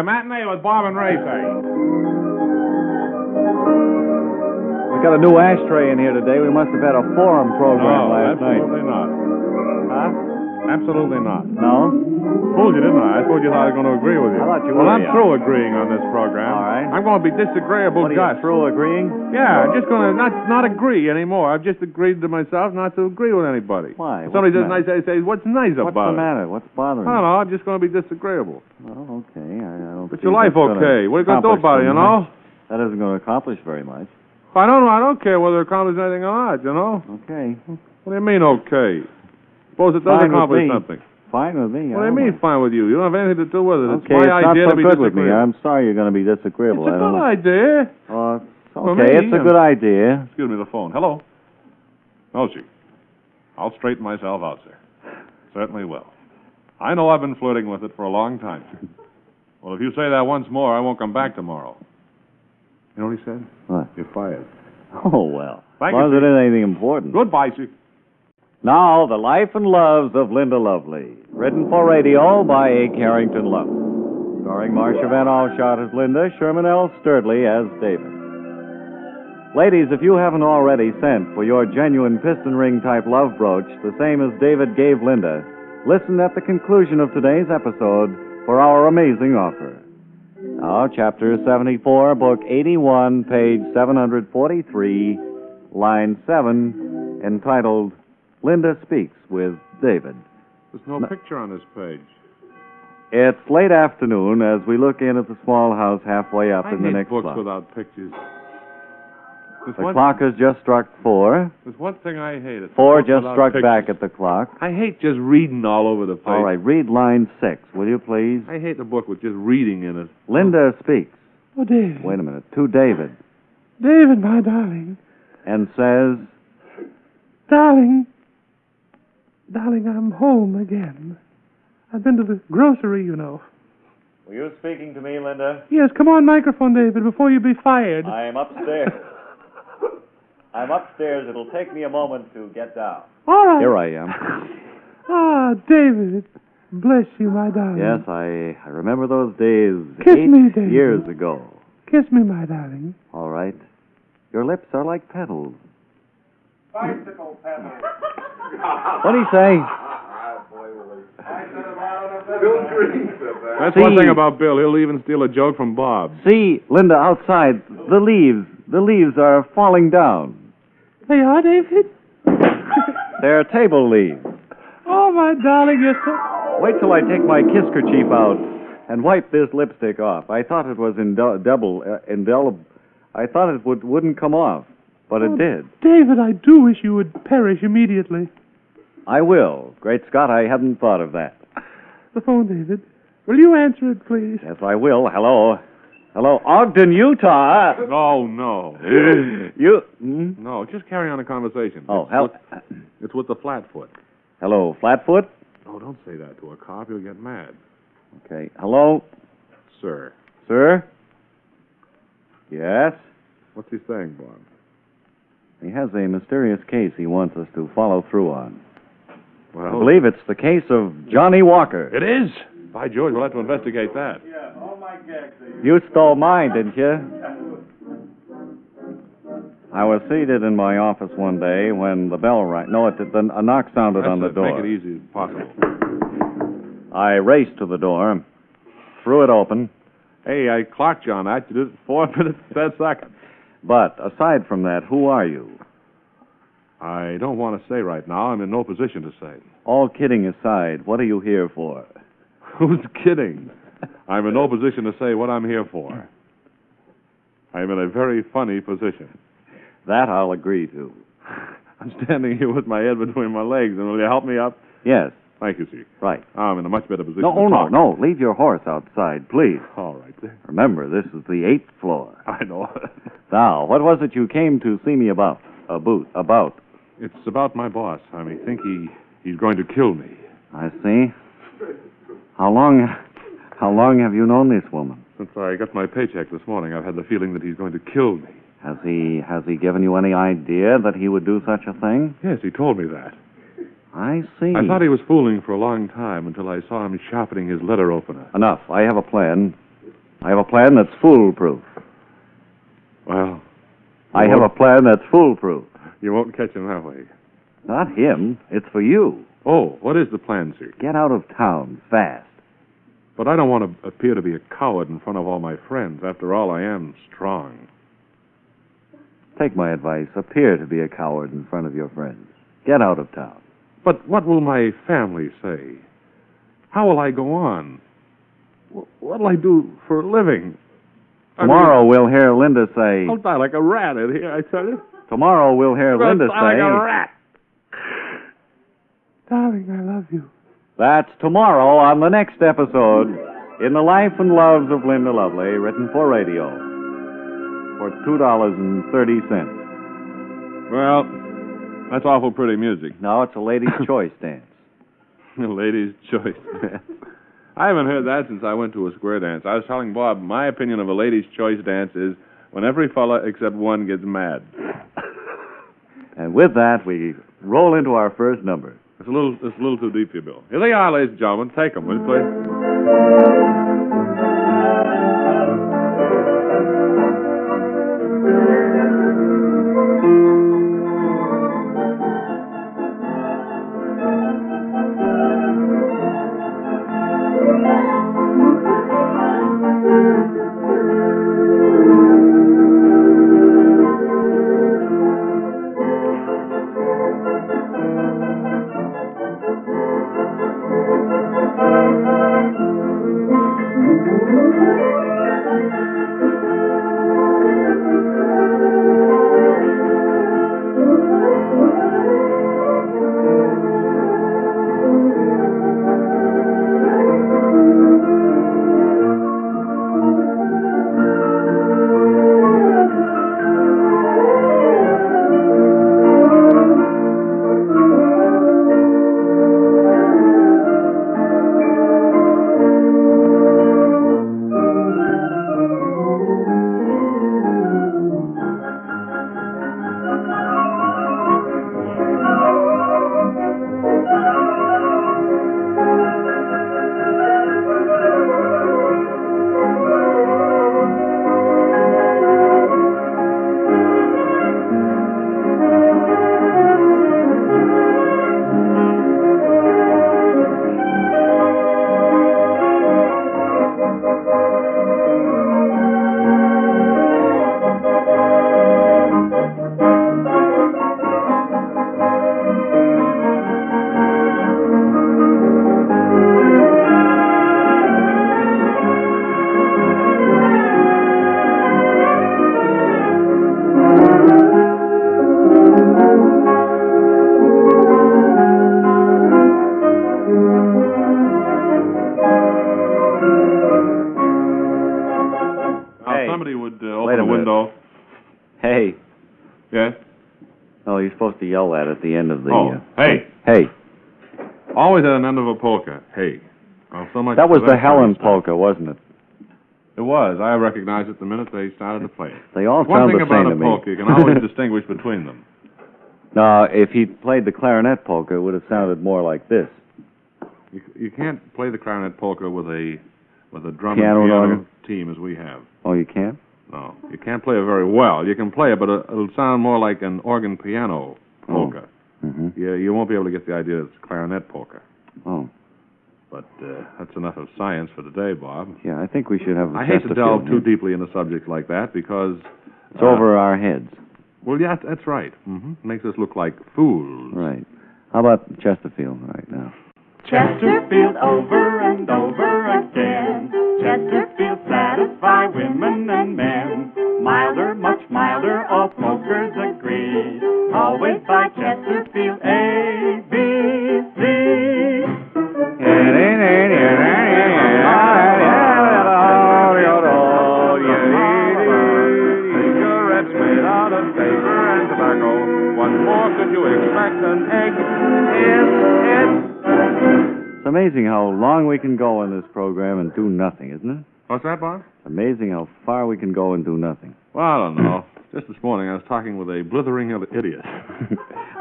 Matinee with Bob and Ray, say. We got a new ashtray in here today. We must have had a forum program last night. Absolutely not. Huh? Absolutely not. No? Fooled you, didn't I? I suppose you thought I was going to agree with you. I thought you Well, were, I'm yeah. through agreeing on this program. All right. I'm going to be disagreeable, What, are you through agreeing? Yeah, I'm just going to not agree anymore. I've just agreed to myself not to agree with anybody. Why? Somebody What's says nice, I say, what's nice What's about the matter? What's bothering it? I you? don't know. I'm just going to be disagreeable. Well, okay. I don't But see your life that's okay? What are you going to do about it, you know? That isn't going to accomplish very much. I don't care whether it accomplishes anything or not, you know? Okay. What do you mean, okay? Suppose it does Fine with accomplish me. something. Fine with me. What do you mean, fine with you? You don't have anything to do with it. It's Okay, my it's idea not to so be good with me. disagreeable. I'm sorry you're going to be disagreeable. It's a I don't good know. idea. Okay, For me, it's a good idea. Excuse me, the phone. Hello? No, she. I'll straighten myself out, sir. Certainly will. I know I've been flirting with it for a long time, sir. Well, if you say that once more, I won't come back tomorrow. You know what he said? What? You're fired. Oh, well. Thank as long you, as it isn't anything important. Goodbye, sir. Now, The Life and Loves of Linda Lovely. Written for radio by A. Carrington Love. Starring Marcia Van Alshot as Linda, Sherman L. Sturdley as David. Ladies, if you haven't already sent for your genuine piston ring type love brooch, the same as David gave Linda, listen at the conclusion of today's episode for our amazing offer. Now, Chapter 74, Book 81, page 743, line 7, entitled Linda Speaks with David. There's no picture on this page. It's late afternoon as we look in at the small house halfway up in the next books block. without pictures. The clock has just struck 4. There's one thing I hate. It's 4 books just without struck pictures. back at the clock. I hate just reading all over the place. All right, read line 6, will you please? I hate the book with just reading in it. Linda speaks. Oh, David. Wait a minute. To David. David, my darling. And says, Darling, I'm home again. I've been to the grocery, you know. Were you speaking to me, Linda? Yes, come on microphone, David, before you be fired. I'm upstairs. I'm upstairs. It'll take me a moment to get down. All right. Here I am. Ah, David, bless you, my darling. Yes, I remember those days Kiss 8 me, David. years ago. Kiss me, my darling. All right. Your lips are like petals. Bicycle pedal. What'd he say? That's one thing about Bill. He'll even steal a joke from Bob. See, Linda, outside, the leaves are falling down. They are, David? They're table leaves. Oh, my darling, you're so... Wait till I take my kiss-kerchief out and wipe this lipstick off. I thought it was indelible. I thought it wouldn't come off, but it did. David, I do wish you would perish immediately. I will. Great Scott, I hadn't thought of that. The phone, David. Will you answer it, please? Yes, I will. Hello. Hello, Ogden, Utah. Oh, no. You... No, just carry on the conversation. Oh, It's with the Flatfoot. Hello, Flatfoot? Oh, don't say that to a cop. He'll get mad. Okay. Hello, Sir. sir? Yes? What's he saying, Bob? He has a mysterious case he wants us to follow through on. Well, I believe it's the case of Johnny Walker. it is. By George, we'll have to investigate that. You stole mine, didn't you? I was seated in my office one day when the bell rang. No, a knock sounded on the door. Make it easy as possible. I raced to the door, threw it open. Hey, I clocked you on that. You did it 4 minutes, 10 seconds. But aside from that, who are you? I don't want to say right now. I'm in no position to say. All kidding aside, what are you here for? Who's kidding? I'm in no position to say what I'm here for. I'm in a very funny position. That I'll agree to. I'm standing here with my head between my legs, and will you help me up? Yes, Thank you, Chief. right. I'm in a much better position No, to talk. no. Leave your horse outside, please. All right, sir. Remember, this is the 8th floor. I know. Now, what was it you came to see me about? About? It's about my boss. I think he's going to kill me. I see. How long have you known this woman? Since I got my paycheck this morning, I've had the feeling that he's going to kill me. Has he given you any idea that he would do such a thing? Yes, he told me that. I see. I thought he was fooling for a long time until I saw him sharpening his letter opener. Enough. I have a plan. I have a plan that's foolproof. Well, I have a plan that's foolproof. you won't catch him that way. Not him. It's for you. Oh, what is the plan, sir? Get out of town fast. But I don't want to appear to be a coward in front of all my friends. After all, I am strong. Take my advice. Appear to be a coward in front of your friends. Get out of town. But what will my family say? How will I go on? What'll I do for a living? Tomorrow we'll hear Linda say... I'll die like a rat in here, I tell you. Tomorrow we'll hear Linda I'll die say... like a rat. Darling, I love you. That's tomorrow on the next episode in The Life and Loves of Linda Lovely, written for radio for $2.30. Well, that's awful pretty music. Now it's a lady's choice dance. A lady's choice dance. I haven't heard that since I went to a square dance. I was telling Bob, my opinion of a lady's choice dance is when every fella except one gets mad. And with that, we roll into our first number. It's a little too deep for you, Bill. Here they are, ladies and gentlemen. Take them, will you, please? to yell that at the end of the... Hey. Hey. Always at an end of a polka. Hey. Well, so much that was the Helen polka, wasn't it? It was. I recognized it the minute they started to play it. They all sound the same to me. One thing about a polka, you can always distinguish between them. Now, if he played the clarinet polka, it would have sounded more like this. You can't play the clarinet polka with a drum piano and piano organ team as we have. Oh, you can't? No. You can't play it very well. You can play it, but it'll sound more like an organ piano polka. Oh. Mm-hmm. You won't be able to get the idea it's clarinet polka. Oh. But that's enough of science for today, Bob. Yeah, I think we should have... I hate to delve too deeply into subjects like that because... It's over our heads. Well, yeah, that's right. Mm-hmm. It makes us look like fools. Right. How about Chesterfield right now? Chesterfield over and over again. Chesterfield satisfy women and men. Milder, much milder, all smokers agree. Always buy Chesterfield ABC. Cigarettes made out of paper and tobacco. What more could you expect? An egg is it? It's amazing how long we can go in this program and do nothing, isn't it? What's that, Bob? It's amazing how far we can go and do nothing. Well, I don't know. Just this morning I was talking with a blithering idiot.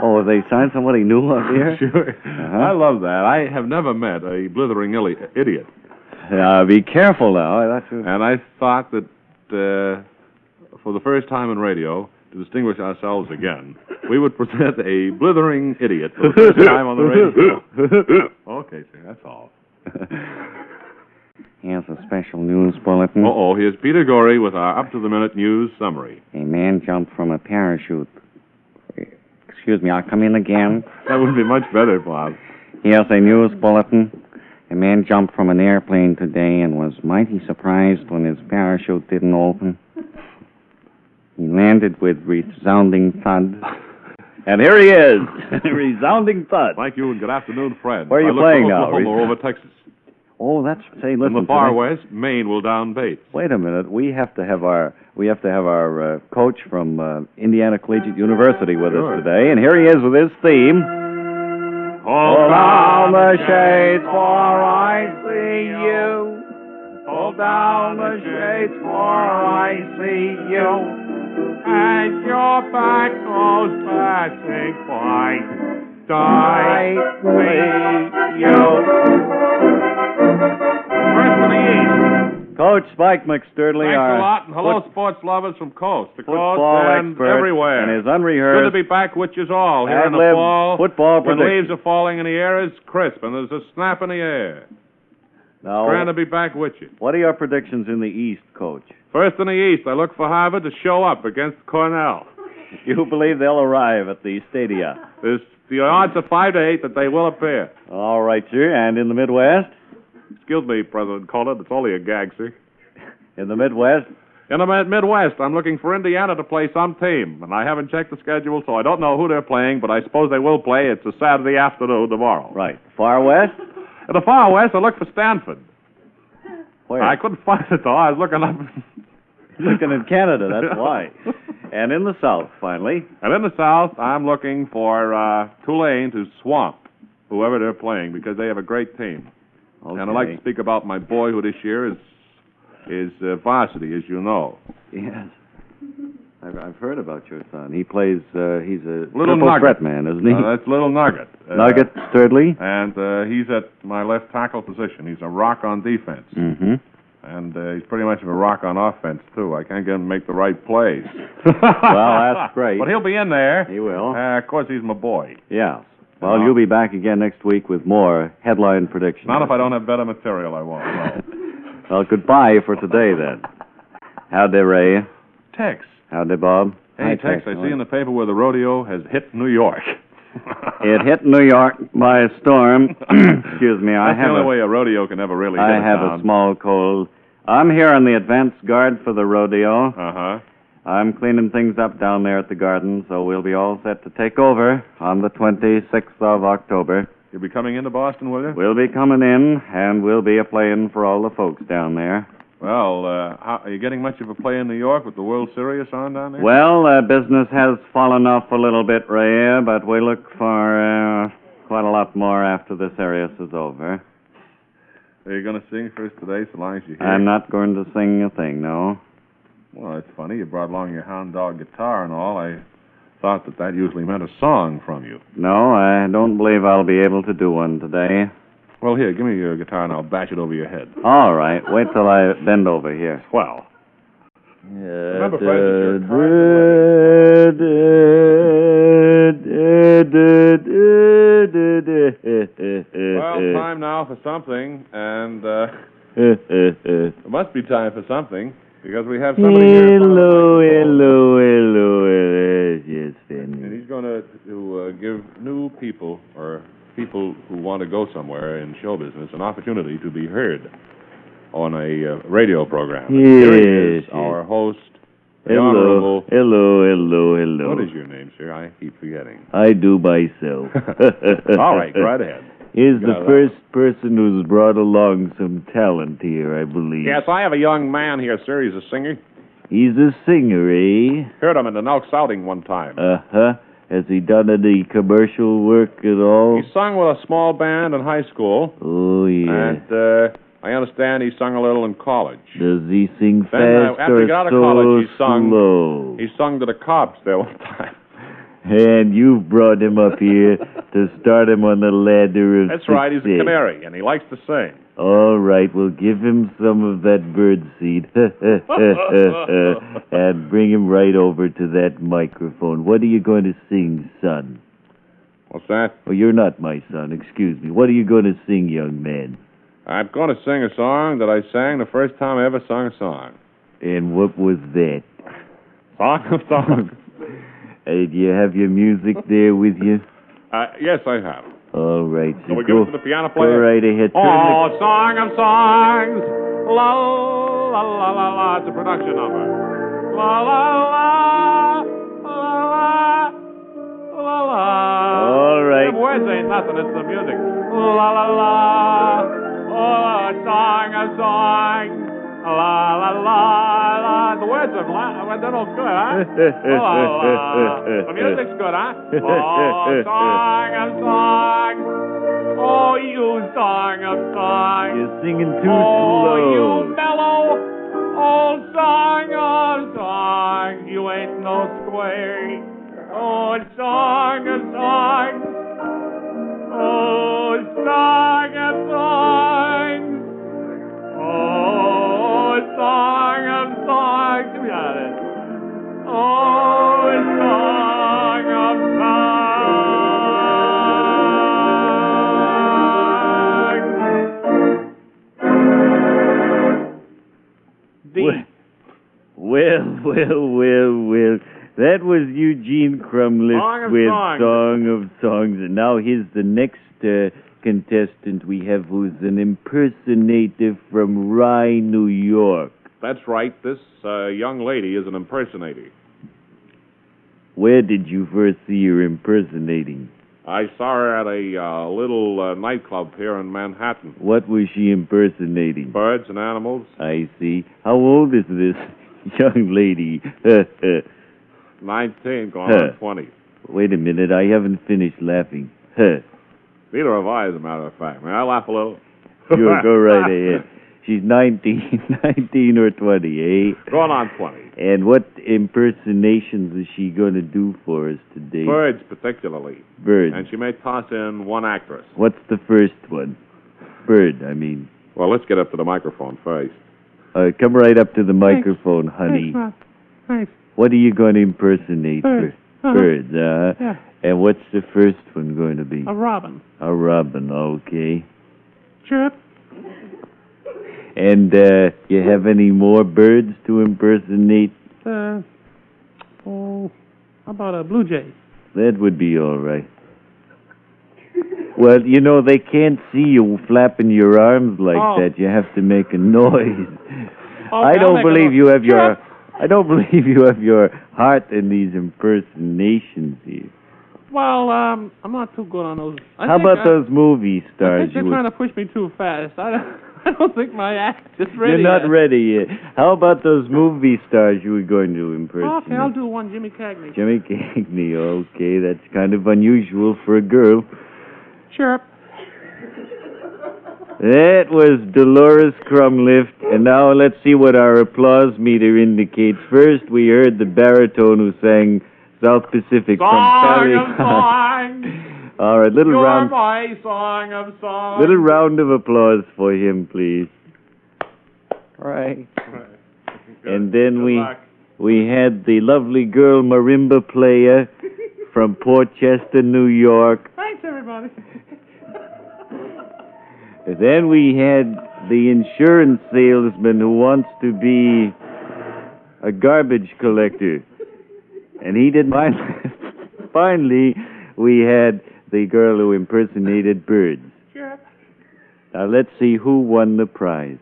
Oh, have they signed somebody new up here? Sure. I love that. I have never met a blithering idiot. Be careful now. And I thought that for the first time in radio, to distinguish ourselves again, we would present a blithering idiot for the first time on the radio. Okay, sir, that's all. Here's a special news bulletin. Uh-oh, here's Peter Gorey with our up-to-the-minute news summary. A man jumped from a parachute. Excuse me, I'll come in again. That would be much better, Bob. Here's a news bulletin. A man jumped from an airplane today and was mighty surprised when his parachute didn't open. He landed with resounding thud. And here he is. Resounding thud. Thank you, and good afternoon, Fred. Where are you playing now? Oklahoma over Texas. Oh, that's... Say, listen. In the far west, Maine will down Bates. Wait a minute. We have to have our coach from Indiana Collegiate University with us today, and here he is with his theme. Hold down the shades for I see you. Hold down the shades for I see you. As your back goes passing by, I see you. First in the east. Coach Spike McSturdley, Thanks our a lot, and hello, sports lovers from coast to coast football and expert, everywhere. and his unrehearsed Good to be back with you all here in the ad-lib fall. football when prediction. leaves are falling and the air is crisp and there's a snap in the air. Now, Grand to be back with you. what are your predictions in the East, Coach? First in the East, I look for Harvard to show up against Cornell. You believe they'll arrive at the stadia? The odds are 5 to 8 that they will appear. All right, sir. And in the Midwest? Excuse me, President Kohler, it's only a gag, sir. In the Midwest? In the Midwest, I'm looking for Indiana to play some team, and I haven't checked the schedule, so I don't know who they're playing, but I suppose they will play. It's a Saturday afternoon tomorrow. Right. Far West? In the far West, I look for Stanford. Where? I couldn't find it, though. I was looking up. Looking in Canada, that's why. And in the South, finally? And in the South, I'm looking for Tulane to swamp whoever they're playing because they have a great team. Okay. And I'd like to speak about my boy who this year is varsity, as you know. Yes. I've heard about your son. He plays, he's a Little triple Nugget. threat man, isn't he? That's Little Nugget. Nugget Sturdley? And he's at my left tackle position. He's a rock on defense. Mm-hmm. And he's pretty much of a rock on offense, too. I can't get him to make the right plays. Well, that's great. But he'll be in there. He will. Of course, he's my boy. Yeah. Well, you'll be back again next week with more headline predictions. Not if I don't have better material, I won't. No. Well, goodbye for today, then. Howdy, Ray. Tex. Howdy, Bob. Hey, Tex, I see in the paper where the rodeo has hit New York. It hit New York by a storm. Excuse me, That's the only way a rodeo can ever really hit I have a small cold. I'm here on the advance guard for the rodeo. Uh-huh. I'm cleaning things up down there at the garden, so we'll be all set to take over on the 26th of October. You'll be coming into Boston, will you? We'll be coming in, and we'll be a-playing for all the folks down there. Well, are you getting much of a play in New York with the World Series on down there? Well, business has fallen off a little bit, Ray, but we look for quite a lot more after this Arius is over. Are you going to sing for us today, so long as you're here? I'm not going to sing a thing, no. Well, it's funny. You brought along your hound dog guitar and all. I thought that usually meant a song from you. No, I don't believe I'll be able to do one today. Well, here, give me your guitar and I'll bash it over your head. All right. Wait till I bend over here. Swell. Remember, well, time now for something, and it must be time for something, because we have somebody here. Hello. Yes, And he's going to give new people, or people who want to go somewhere in show business, an opportunity to be heard on a radio program. Here he is, our host, the Honorable... Hello. What is your name, sir? I keep forgetting. I do myself. All right, go right ahead. He's the first person who's brought along some talent here, I believe. Yes, I have a young man here, sir. He's a singer. He's a singer, eh? Heard him in the Elks outing one time. Uh-huh. Has he done any commercial work at all? He sung with a small band in high school. Oh, yeah. And I understand he sung a little in college. Does he sing Then, fast after or he got out of so college, he sung. slow? He sung to the cops there one time. And you've brought him up here to start him on the ladder of That's right. He's a success. canary, and he likes to sing. All right, we'll give him some of that bird seed. And bring him right over to that microphone. What are you going to sing, son? What's that? Oh, you're not my son. Excuse me. What are you going to sing, young man? I'm going to sing a song that I sang the first time I ever sung a song. And what was that? Song of songs. Hey, do you have your music there with you? Yes, I have. All right, so Shall we give it to the piano player? Go right ahead. Oh, song of songs. La, la, la, la, la. It's a production number. La, la, la, la, la, la, la. All right. The words ain't nothing. It's the music. La, la, la. Oh, song of songs. La, la, la, la. The words are they're no good, huh? La, la. The music's good, huh? Oh, song of songs. Oh, you song of songs. You're singing too slow. slow. You mellow old song of songs. You ain't no square. Oh, song of songs. Oh, song of songs. Oh, song of songs. Give me out of this. Oh, song of songs. D. Well. That was Eugene Crumlift with Song of Songs. And now here's the next contestant we have, who's an impersonator from Rye, New York. That's right. This young lady is an impersonator. Where did you first see her impersonating? I saw her at a little nightclub here in Manhattan. What was she impersonating? Birds and animals. I see. How old is this young lady? 19, going on 20. Wait a minute, I haven't finished laughing. Neither have I, as a matter of fact. May I laugh a little? Sure, go right ahead. She's 19 or 20, eh? Going on 20. And what impersonations is she going to do for us today? Birds, particularly. Birds. And she may toss in one actress. What's the first one? Bird, I mean. Well, let's get up to the microphone first. Come right up to the microphone, honey. Thanks. What are you going to impersonate? Birds. Birds, Yeah. And what's the first one going to be? A robin. A robin, okay. Chirp. And you have any more birds to impersonate? How about a blue jay? That would be all right. Well, you know, they can't see you flapping your arms like that. You have to make a noise. Okay, I don't believe you have your heart in these impersonations here. Well, I'm not too good on those. How about those movie stars? I think they're trying to push me too fast. I don't think my act is ready. You're not yet. ready yet. How about those movie stars you were going to impersonate? Okay, I'll do one, Jimmy Cagney. Jimmy Cagney, okay. That's kind of unusual for a girl. Chirp. That was Dolores Crumlift, and now let's see what our applause meter indicates. First, we heard the baritone who sang South Pacific from Sally. All right, little round of applause for him, please. Right. And then we had the lovely girl marimba player from Port Chester, New York. Thanks, everybody. Then we had the insurance salesman who wants to be a garbage collector. And he didn't mind. Finally, we had the girl who impersonated birds. Sure. Now, let's see who won the prize.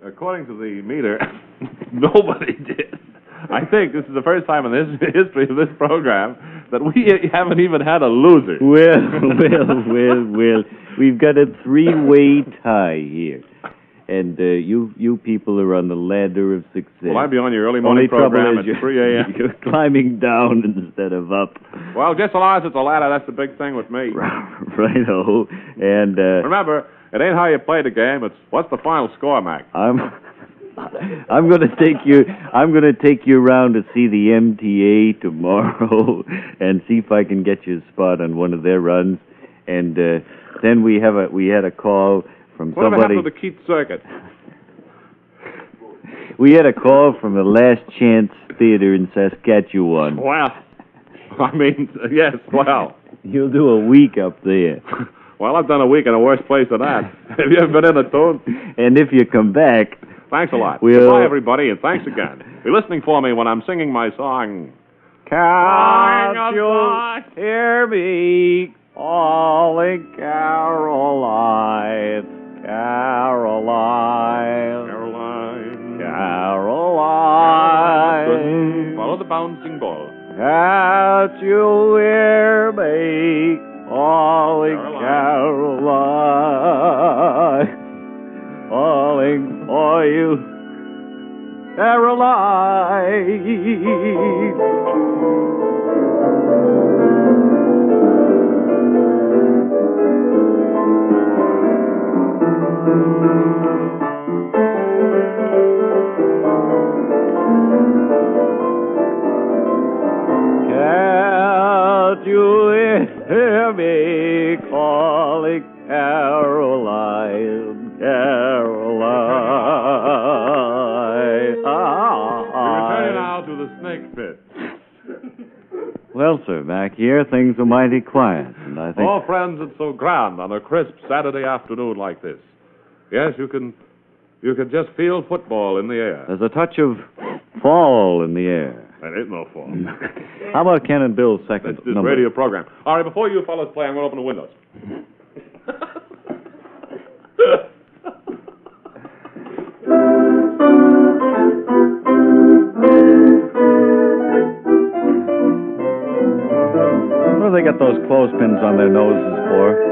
According to the meter, nobody did. I think this is the first time in the history of this program that we haven't even had a loser. Well. We've got a three-way tie here. And you people are on the ladder of success. Well, I'll be on your early morning program at 3 a.m. You're climbing down instead of up. Well, just so long as it's a ladder, that's the big thing with me. Righto. And remember, it ain't how you play the game, it's what's the final score, Mac. I'm going to take you around to see the MTA tomorrow and see if I can get you a spot on one of their runs. And then we had a call from Whatever somebody. happened to the Keats Circuit? We had a call from the Last Chance Theater in Saskatchewan. Well, I mean, yes, well. You'll do a week up there. Well, I've done a week in a worse place than that. Have you ever been in a tune? And if you come back... Thanks a lot. We'll... Goodbye, everybody, and thanks again. Be listening for me when I'm singing my song. Can't you hear me calling Caroline? Caroline. Caroline. Caroline. Follow the bouncing ball. Can't you hear me calling Caroline? Calling for you, Can't you hear me calling Caroline? Caroline. We're returning now to the snake pit. Well, sir, back here things are mighty quiet, and I think... Oh, friends, it's so grand on a crisp Saturday afternoon like this. Yes, you can just feel football in the air. There's a touch of fall in the air. That ain't no fall. How about Ken and Bill's second That's this number? radio program. All right, before you fellas play, I'm going to open the windows. What do they got those clothespins on their noses for?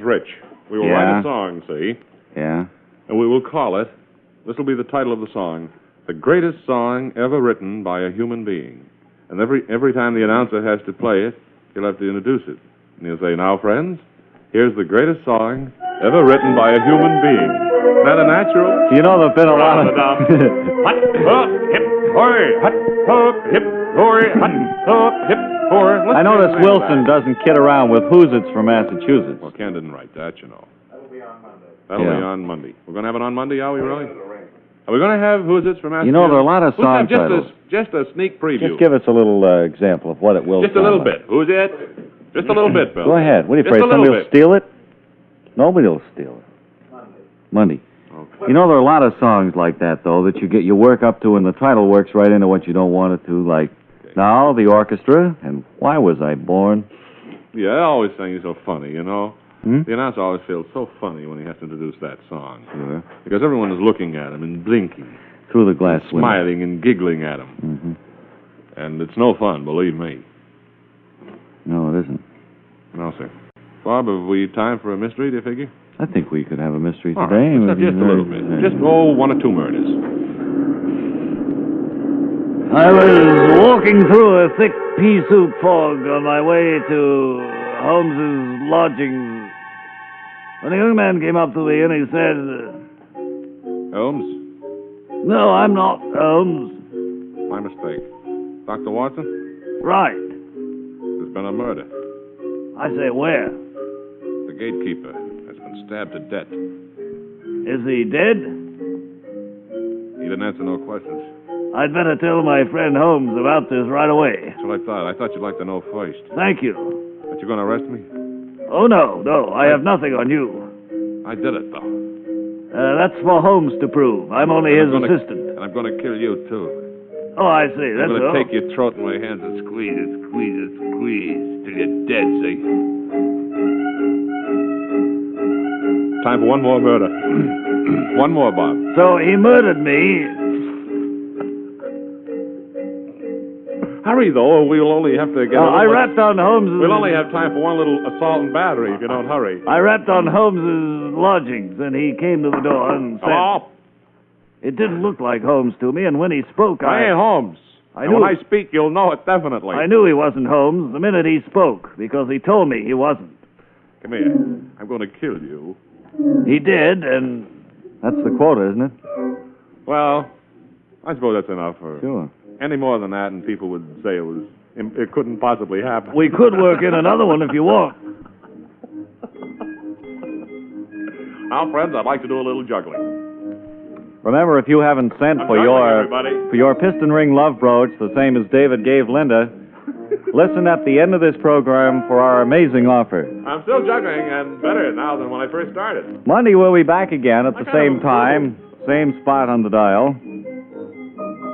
Rich. We will write a song, see? Yeah. And we will call it, this will be the title of the song, The Greatest Song Ever Written by a Human Being. And every time the announcer has to play it, he'll have to introduce it. And he'll say, now, friends, here's the greatest song ever written by a human being. Isn't that a natural? You know, there've been a lot of... Hut, hop, hip, hooray, hut, hop, hip, hooray, hut, hop, hip, hooray. I notice Wilson doesn't kid around with Who's It's from Massachusetts. Well, Ken didn't write that, you know. That'll be on Monday. That'll be on Monday. We're going to have it on Monday, are we, really? Are we going to have Who's It's from Massachusetts? You know, there are a lot of song titles. Just a sneak preview. Just give us a little example of what it will Just a little bit. Who's it? Just a little bit, Bill. Go ahead. What are you Just afraid a little somebody will bit. steal it? Nobody will steal it. Monday. Okay. You know, there are a lot of songs like that, though, that you work up to, and the title works right into what you don't want it to, like, Now, the Orchestra, and Why Was I Born? Yeah, I always think he's so funny, you know. Hmm? The announcer always feels so funny when he has to introduce that song. Sure. Because everyone is looking at him and blinking, Through the glass window. smiling and giggling at him. Mm-hmm. And it's no fun, believe me. No, it isn't. No, sir. Bob, have we time for a mystery, do you figure? I think we could have a mystery All today. right, just a little bit. Just, one or two murders. I was walking through a thick pea soup fog on my way to Holmes's lodgings when a young man came up to me and he said, Holmes? "No, I'm not Holmes." My mistake. Dr. Watson? "Right." There's been a murder. I say, "Where?" The gatekeeper has been stabbed to death. "Is he dead?" He didn't answer no questions. "I'd better tell my friend Holmes about this right away." That's what I thought. I thought you'd like to know first. "Thank you." But you're going to arrest me? "Oh, no, I have nothing on you. I did it, though. That's for Holmes to prove. I'm only his assistant." And I'm going to kill you, too. "Oh, I see, that's I'm going all." to take your throat in my hands and squeeze it, till you're dead, see? Time for one more murder. One more, Bob. "So he murdered me." Hurry, though, or we'll only have to get I rapped on Holmes's... We'll only have time for one little assault and battery if you don't hurry. I rapped on Holmes's lodgings, and he came to the door and said... Hello? It didn't look like Holmes to me, and when he spoke, I ain't Holmes. And knew... when I speak, you'll know it definitely. I knew he wasn't Holmes the minute he spoke, because he told me he wasn't. Come here. I'm going to kill you. He did, and... That's the quota, isn't it? Well, I suppose that's enough. Sure. Any more than that, and people would say it couldn't possibly happen. We could work in another one if you want. Now, friends, I'd like to do a little juggling. Remember, if you haven't sent I'm for juggling, your piston ring love brooch, the same as David gave Linda, listen at the end of this program for our amazing offer. I'm still juggling, and better now than when I first started. Monday we'll be back again at the same time, same spot on the dial.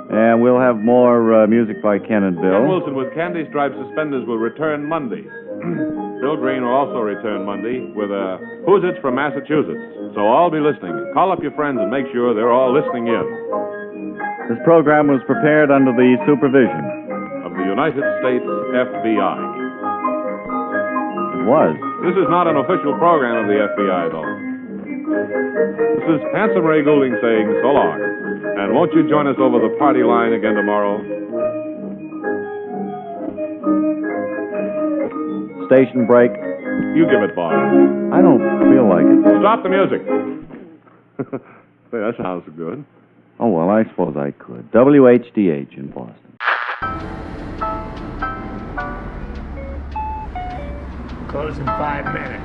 And we'll have more music by Ken and Bill. Ken Wilson with Candy Striped Suspenders will return Monday. Bill Green will also return Monday with Who's It's from Massachusetts. So I'll be listening. Call up your friends and make sure they're all listening in. This program was prepared under the supervision of the United States FBI. It was. This is not an official program of the FBI, though. This is Handsome Ray Goulding saying so long. And won't you join us over the party line again tomorrow? Station break. You give it, Bob. I don't feel like it. Stop the music. Say, that sounds good. Oh, well, I suppose I could. WHDH in Boston. Close in 5 minutes.